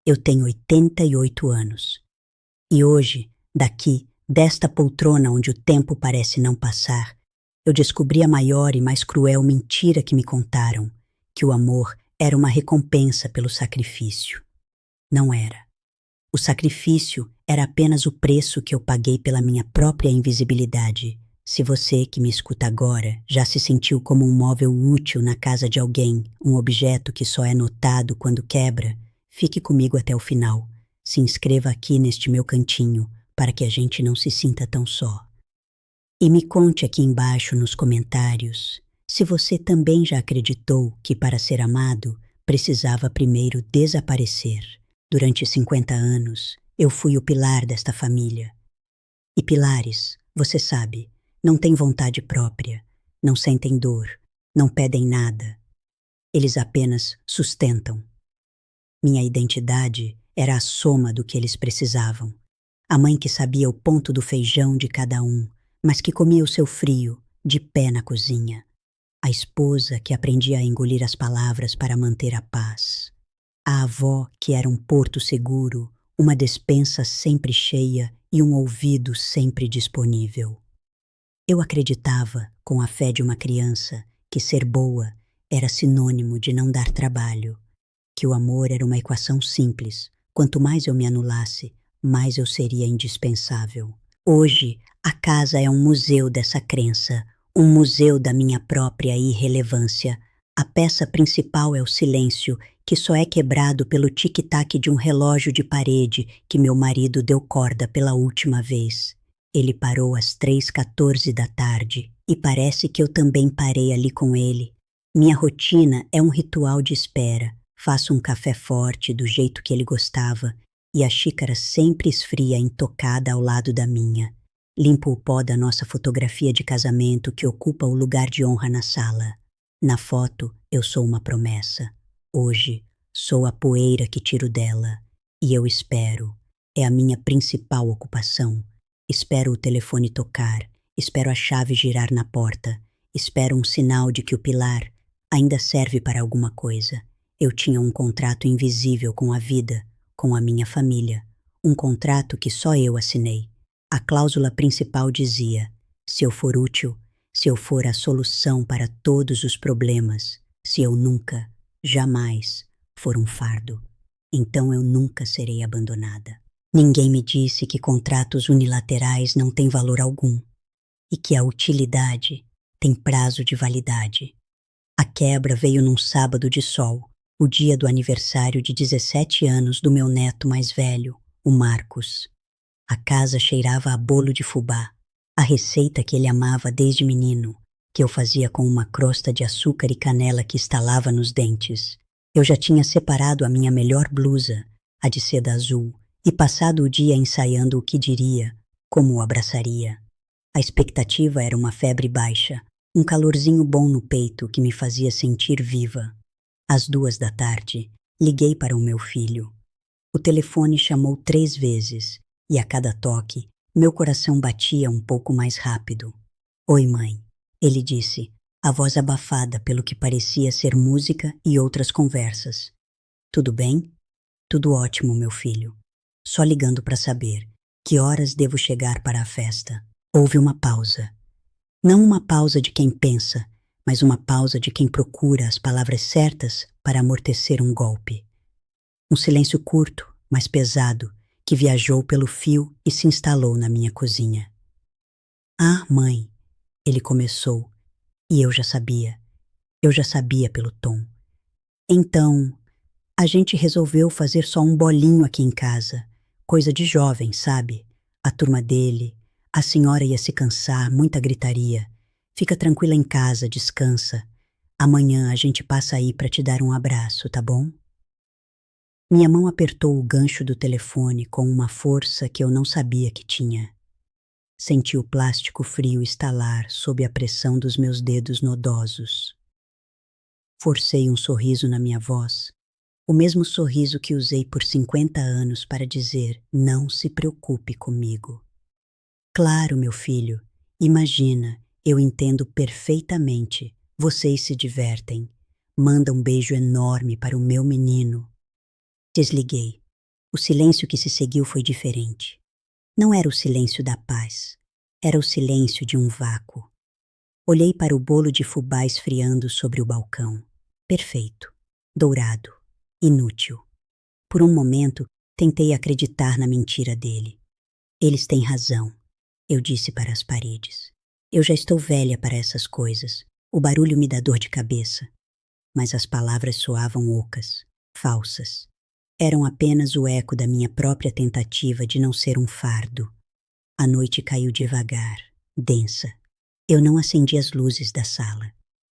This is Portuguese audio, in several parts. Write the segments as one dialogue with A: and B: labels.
A: Eu tenho 88 anos. E hoje, daqui, desta poltrona onde o tempo parece não passar, eu descobri a maior e mais cruel mentira que me contaram, que o amor era uma recompensa pelo sacrifício. Não era. O sacrifício era apenas o preço que eu paguei pela minha própria invisibilidade. Se você que me escuta agora já se sentiu como um móvel útil na casa de alguém, um objeto que só é notado quando quebra, fique comigo até o final. Se inscreva aqui neste meu cantinho para que a gente não se sinta tão só. E me conte aqui embaixo nos comentários se você também já acreditou que para ser amado precisava primeiro desaparecer. Durante 50 anos, eu fui o pilar desta família. E pilares, você sabe, não têm vontade própria, não sentem dor, não pedem nada. Eles apenas sustentam. Minha identidade era a soma do que eles precisavam. A mãe que sabia o ponto do feijão de cada um, mas que comia o seu frio, de pé na cozinha. A esposa que aprendia a engolir as palavras para manter a paz. A avó que era um porto seguro, uma despensa sempre cheia e um ouvido sempre disponível. Eu acreditava, com a fé de uma criança, que ser boa era sinônimo de não dar trabalho, que o amor era uma equação simples. Quanto mais eu me anulasse, mais eu seria indispensável. Hoje, a casa é um museu dessa crença, um museu da minha própria irrelevância. A peça principal é o silêncio, que só é quebrado pelo tic-tac de um relógio de parede que meu marido deu corda pela última vez. Ele parou às 3h14 da tarde e parece que eu também parei ali com ele. Minha rotina é um ritual de espera. Faço um café forte do jeito que ele gostava e a xícara sempre esfria intocada ao lado da minha. Limpo o pó da nossa fotografia de casamento que ocupa o lugar de honra na sala. Na foto, eu sou uma promessa. Hoje, sou a poeira que tiro dela. E eu espero. É a minha principal ocupação. Espero o telefone tocar. Espero a chave girar na porta. Espero um sinal de que o pilar ainda serve para alguma coisa. Eu tinha um contrato invisível com a vida, com a minha família. Um contrato que só eu assinei. A cláusula principal dizia: se eu for útil, se eu for a solução para todos os problemas, se eu nunca, jamais, for um fardo, então eu nunca serei abandonada. Ninguém me disse que contratos unilaterais não têm valor algum e que a utilidade tem prazo de validade. A quebra veio num sábado de sol, o dia do aniversário de 17 anos do meu neto mais velho, o Marcos. A casa cheirava a bolo de fubá, a receita que ele amava desde menino, que eu fazia com uma crosta de açúcar e canela que estalava nos dentes. Eu já tinha separado a minha melhor blusa, a de seda azul, e passado o dia ensaiando o que diria, como o abraçaria. A expectativa era uma febre baixa, um calorzinho bom no peito que me fazia sentir viva. Às 2h da tarde, liguei para o meu filho. O telefone chamou 3 vezes, e a cada toque, meu coração batia um pouco mais rápido. Oi, mãe, ele disse, a voz abafada pelo que parecia ser música e outras conversas. Tudo bem? Tudo ótimo, meu filho. Só ligando para saber que horas devo chegar para a festa. Houve uma pausa. Não uma pausa de quem pensa, mas uma pausa de quem procura as palavras certas para amortecer um golpe. Um silêncio curto, mas pesado, que viajou pelo fio e se instalou na minha cozinha. Ah, mãe, ele começou, e eu já sabia pelo tom. Então, a gente resolveu fazer só um bolinho aqui em casa, coisa de jovem, sabe? A turma dele, a senhora ia se cansar, muita gritaria. Fica tranquila em casa, descansa. Amanhã a gente passa aí para te dar um abraço, tá bom? Minha mão apertou o gancho do telefone com uma força que eu não sabia que tinha. Senti o plástico frio estalar sob a pressão dos meus dedos nodosos. Forcei um sorriso na minha voz, o mesmo sorriso que usei por 50 anos para dizer: não se preocupe comigo. Claro, meu filho, imagina, eu entendo perfeitamente. Vocês se divertem. Manda um beijo enorme para o meu menino. Desliguei. O silêncio que se seguiu foi diferente. Não era o silêncio da paz, era o silêncio de um vácuo. Olhei para o bolo de fubá esfriando sobre o balcão. Perfeito, dourado, inútil. Por um momento, tentei acreditar na mentira dele. Eles têm razão, eu disse para as paredes. Eu já estou velha para essas coisas. O barulho me dá dor de cabeça. Mas as palavras soavam ocas, falsas. Eram apenas o eco da minha própria tentativa de não ser um fardo. A noite caiu devagar, densa. Eu não acendi as luzes da sala.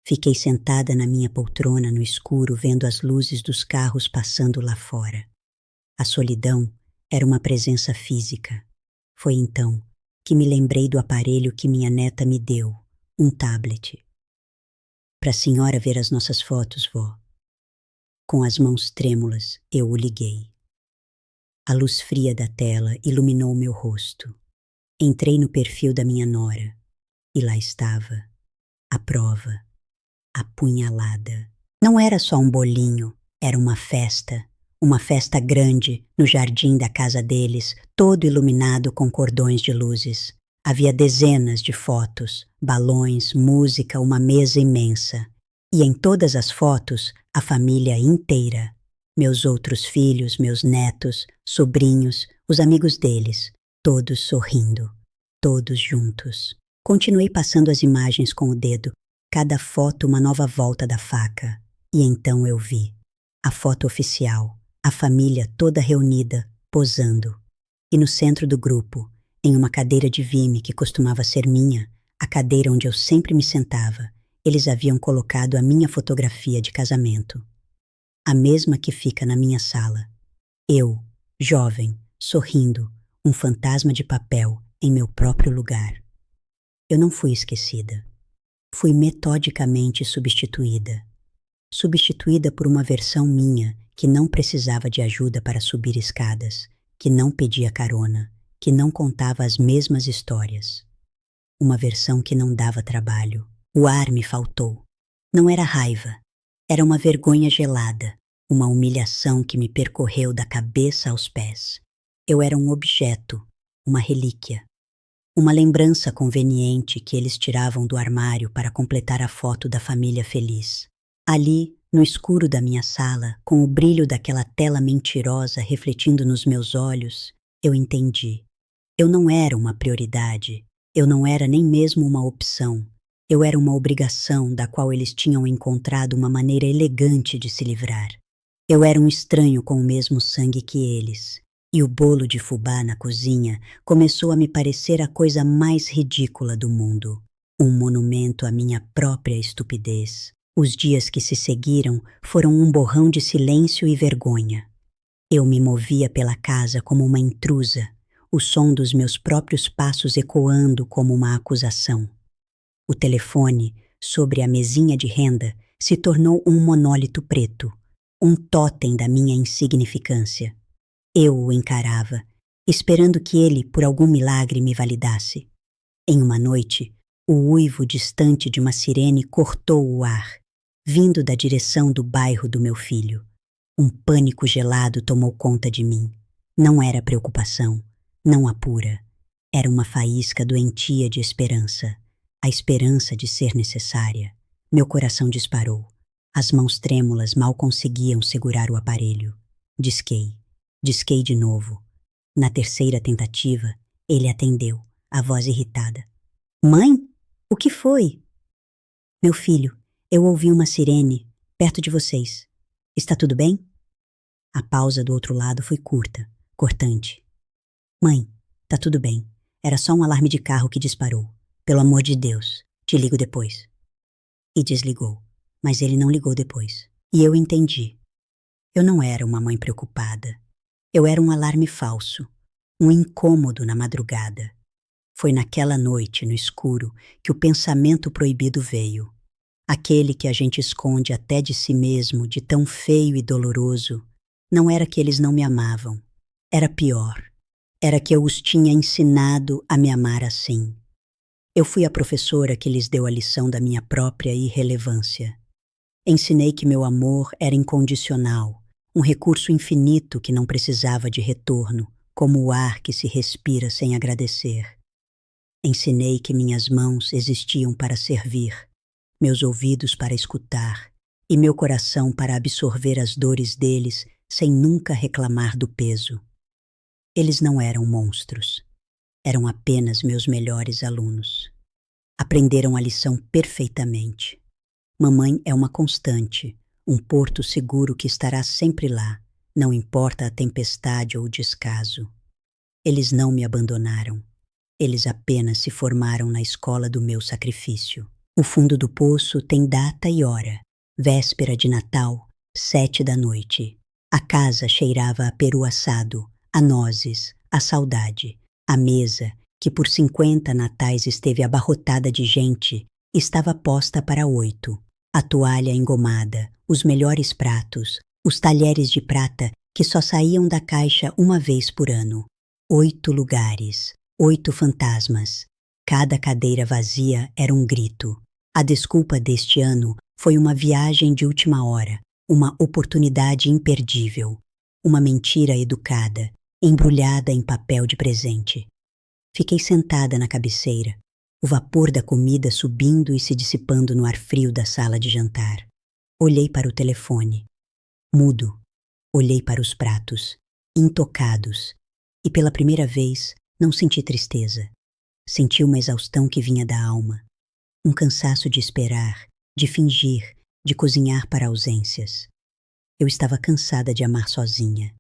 A: Fiquei sentada na minha poltrona no escuro, vendo as luzes dos carros passando lá fora. A solidão era uma presença física. Foi então que me lembrei do aparelho que minha neta me deu, um tablet. Para a senhora ver as nossas fotos, vó. Com as mãos trêmulas, eu o liguei. A luz fria da tela iluminou meu rosto. Entrei no perfil da minha nora e lá estava, a prova, apunhalada. Não era só um bolinho, era uma festa grande no jardim da casa deles, todo iluminado com cordões de luzes. Havia dezenas de fotos, balões, música, uma mesa imensa. E em todas as fotos, a família inteira. Meus outros filhos, meus netos, sobrinhos, os amigos deles, todos sorrindo, todos juntos. Continuei passando as imagens com o dedo, cada foto uma nova volta da faca. E então eu vi a foto oficial, a família toda reunida, posando. E no centro do grupo, em uma cadeira de vime que costumava ser minha, a cadeira onde eu sempre me sentava, eles haviam colocado a minha fotografia de casamento. A mesma que fica na minha sala. Eu, jovem, sorrindo, um fantasma de papel em meu próprio lugar. Eu não fui esquecida. Fui metodicamente substituída. Substituída por uma versão minha que não precisava de ajuda para subir escadas, que não pedia carona, que não contava as mesmas histórias. Uma versão que não dava trabalho. O ar me faltou. Não era raiva. Era uma vergonha gelada, uma humilhação que me percorreu da cabeça aos pés. Eu era um objeto, uma relíquia. Uma lembrança conveniente que eles tiravam do armário para completar a foto da família feliz. Ali, no escuro da minha sala, com o brilho daquela tela mentirosa refletindo nos meus olhos, eu entendi. Eu não era uma prioridade. Eu não era nem mesmo uma opção. Eu era uma obrigação da qual eles tinham encontrado uma maneira elegante de se livrar. Eu era um estranho com o mesmo sangue que eles. E o bolo de fubá na cozinha começou a me parecer a coisa mais ridícula do mundo. Um monumento à minha própria estupidez. Os dias que se seguiram foram um borrão de silêncio e vergonha. Eu me movia pela casa como uma intrusa, o som dos meus próprios passos ecoando como uma acusação. O telefone, sobre a mesinha de renda, se tornou um monólito preto, um tótem da minha insignificância. Eu o encarava, esperando que ele, por algum milagre, me validasse. Em uma noite, o uivo distante de uma sirene cortou o ar, vindo da direção do bairro do meu filho. Um pânico gelado tomou conta de mim. Não era preocupação, não apura. Era uma faísca doentia de esperança. A esperança de ser necessária. Meu coração disparou. As mãos trêmulas mal conseguiam segurar o aparelho. Disquei. Disquei de novo. Na terceira tentativa, ele atendeu, a voz irritada. Mãe? O que foi? Meu filho, eu ouvi uma sirene perto de vocês. Está tudo bem? A pausa do outro lado foi curta, cortante. Mãe, tá tudo bem. Era só um alarme de carro que disparou. Pelo amor de Deus, te ligo depois. E desligou, mas ele não ligou depois. E eu entendi. Eu não era uma mãe preocupada. Eu era um alarme falso, um incômodo na madrugada. Foi naquela noite, no escuro, que o pensamento proibido veio. Aquele que a gente esconde até de si mesmo, de tão feio e doloroso. Não era que eles não me amavam. Era pior. Era que eu os tinha ensinado a me amar assim. Eu fui a professora que lhes deu a lição da minha própria irrelevância. Ensinei que meu amor era incondicional, um recurso infinito que não precisava de retorno, como o ar que se respira sem agradecer. Ensinei que minhas mãos existiam para servir, meus ouvidos para escutar e meu coração para absorver as dores deles sem nunca reclamar do peso. Eles não eram monstros, eram apenas meus melhores alunos. Aprenderam a lição perfeitamente. Mamãe é uma constante, um porto seguro que estará sempre lá, não importa a tempestade ou o descaso. Eles não me abandonaram. Eles apenas se formaram na escola do meu sacrifício. O fundo do poço tem data e hora. Véspera de Natal, 7 da noite. A casa cheirava a peru assado, a nozes, a saudade. A mesa, que por 50 natais esteve abarrotada de gente, estava posta para 8. A toalha engomada, os melhores pratos, os talheres de prata que só saíam da caixa uma vez por ano. 8 lugares, 8 fantasmas. Cada cadeira vazia era um grito. A desculpa deste ano foi uma viagem de última hora, uma oportunidade imperdível, uma mentira educada, embrulhada em papel de presente. Fiquei sentada na cabeceira, o vapor da comida subindo e se dissipando no ar frio da sala de jantar. Olhei para o telefone. Mudo. Olhei para os pratos, intocados, e pela primeira vez não senti tristeza. Senti uma exaustão que vinha da alma, um cansaço de esperar, de fingir, de cozinhar para ausências. Eu estava cansada de amar sozinha.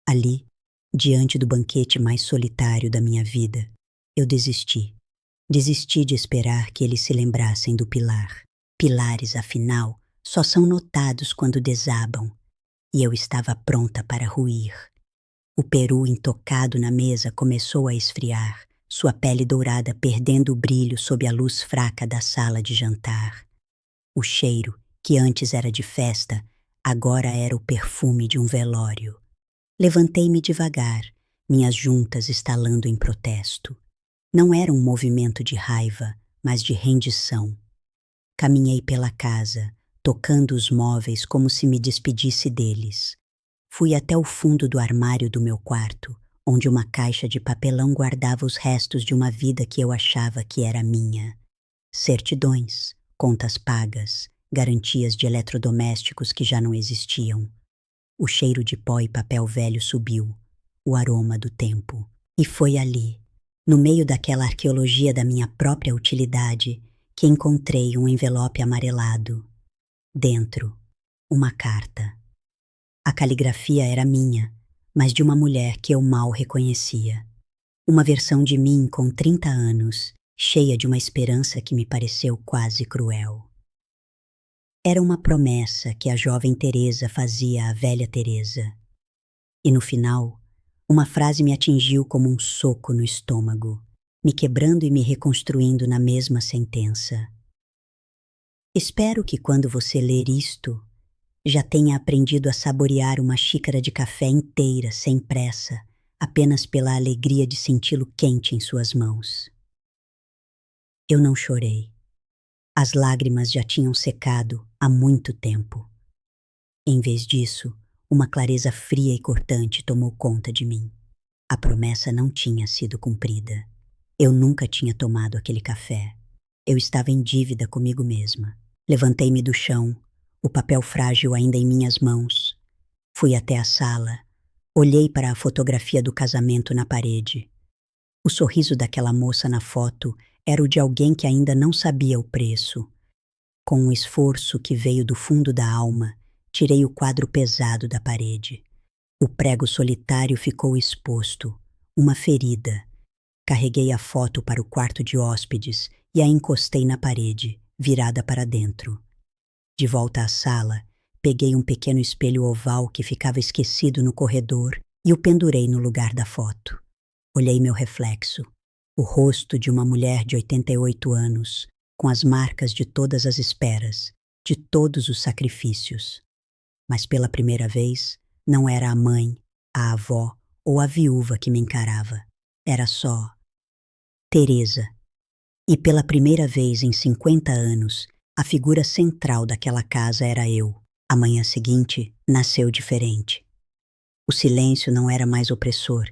A: Ali, diante do banquete mais solitário da minha vida, eu desisti. Desisti de esperar que eles se lembrassem do pilar. Pilares, afinal, só são notados quando desabam, e eu estava pronta para ruir. O peru intocado na mesa começou a esfriar, sua pele dourada perdendo o brilho sob a luz fraca da sala de jantar. O cheiro, que antes era de festa, agora era o perfume de um velório. Levantei-me devagar, minhas juntas estalando em protesto. Não era um movimento de raiva, mas de rendição. Caminhei pela casa, tocando os móveis como se me despedisse deles. Fui até o fundo do armário do meu quarto, onde uma caixa de papelão guardava os restos de uma vida que eu achava que era minha. Certidões, contas pagas, garantias de eletrodomésticos que já não existiam. O cheiro de pó e papel velho subiu, o aroma do tempo. E foi ali, no meio daquela arqueologia da minha própria utilidade, que encontrei um envelope amarelado. Dentro, uma carta. A caligrafia era minha, mas de uma mulher que eu mal reconhecia. Uma versão de mim com 30 anos, cheia de uma esperança que me pareceu quase cruel. Era uma promessa que a jovem Teresa fazia à velha Teresa. E no final, uma frase me atingiu como um soco no estômago, me quebrando e me reconstruindo na mesma sentença. Espero que quando você ler isto, já tenha aprendido a saborear uma xícara de café inteira, sem pressa, apenas pela alegria de senti-lo quente em suas mãos. Eu não chorei. As lágrimas já tinham secado há muito tempo. Em vez disso, uma clareza fria e cortante tomou conta de mim. A promessa não tinha sido cumprida. Eu nunca tinha tomado aquele café. Eu estava em dívida comigo mesma. Levantei-me do chão, o papel frágil ainda em minhas mãos. Fui até a sala. Olhei para a fotografia do casamento na parede. O sorriso daquela moça na foto era o de alguém que ainda não sabia o preço. Com um esforço que veio do fundo da alma, tirei o quadro pesado da parede. O prego solitário ficou exposto, uma ferida. Carreguei a foto para o quarto de hóspedes e a encostei na parede, virada para dentro. De volta à sala, peguei um pequeno espelho oval que ficava esquecido no corredor e o pendurei no lugar da foto. Olhei meu reflexo, o rosto de uma mulher de 88 anos, com as marcas de todas as esperas, de todos os sacrifícios. Mas pela primeira vez, não era a mãe, a avó ou a viúva que me encarava. Era só Teresa. E pela primeira vez em 50 anos, a figura central daquela casa era eu. A manhã seguinte nasceu diferente. O silêncio não era mais opressor,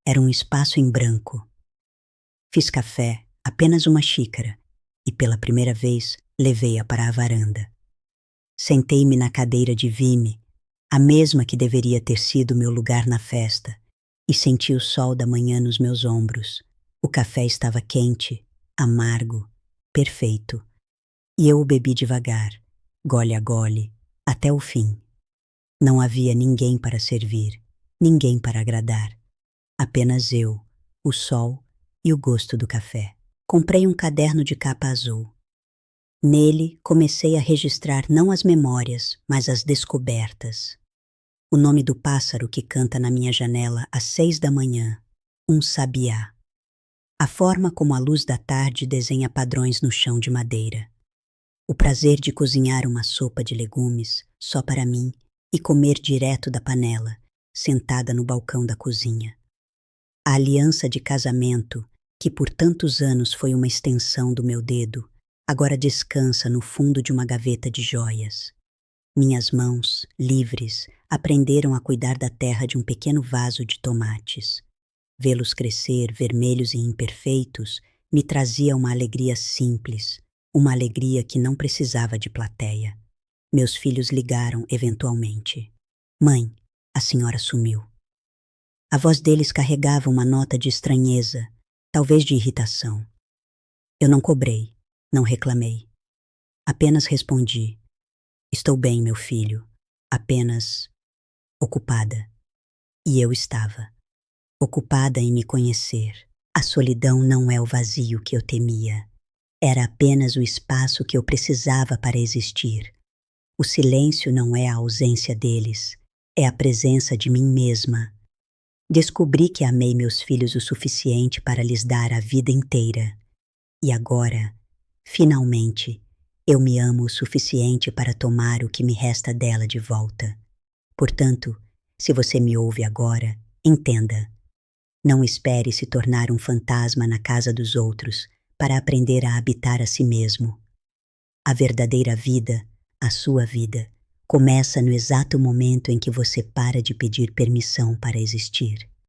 A: era um espaço em branco. Fiz café, apenas uma xícara, e pela primeira vez levei-a para a varanda. Sentei-me na cadeira de vime, a mesma que deveria ter sido meu lugar na festa, e senti o sol da manhã nos meus ombros. O café estava quente, amargo, perfeito, e eu o bebi devagar, gole a gole, até o fim. Não havia ninguém para servir, ninguém para agradar. Apenas eu, o sol e o gosto do café. Comprei um caderno de capa azul. Nele comecei a registrar não as memórias, mas as descobertas. O nome do pássaro que canta na minha janela às 6 da manhã, um sabiá. A forma como a luz da tarde desenha padrões no chão de madeira. O prazer de cozinhar uma sopa de legumes só para mim e comer direto da panela, sentada no balcão da cozinha. A aliança de casamento, que por tantos anos foi uma extensão do meu dedo, agora descansa no fundo de uma gaveta de joias. Minhas mãos, livres, aprenderam a cuidar da terra de um pequeno vaso de tomates. Vê-los crescer, vermelhos e imperfeitos, me trazia uma alegria simples, uma alegria que não precisava de plateia. Meus filhos ligaram eventualmente. Mãe, a senhora sumiu. A voz deles carregava uma nota de estranheza, talvez de irritação. Eu não cobrei, não reclamei. Apenas respondi: estou bem, meu filho, apenas ocupada. E eu estava, ocupada em me conhecer. A solidão não é o vazio que eu temia. Era apenas o espaço que eu precisava para existir. O silêncio não é a ausência deles, é a presença de mim mesma. Descobri que amei meus filhos o suficiente para lhes dar a vida inteira. E agora, finalmente, eu me amo o suficiente para tomar o que me resta dela de volta. Portanto, se você me ouve agora, entenda. Não espere se tornar um fantasma na casa dos outros para aprender a habitar a si mesmo. A verdadeira vida, a sua vida, começa no exato momento em que você para de pedir permissão para existir.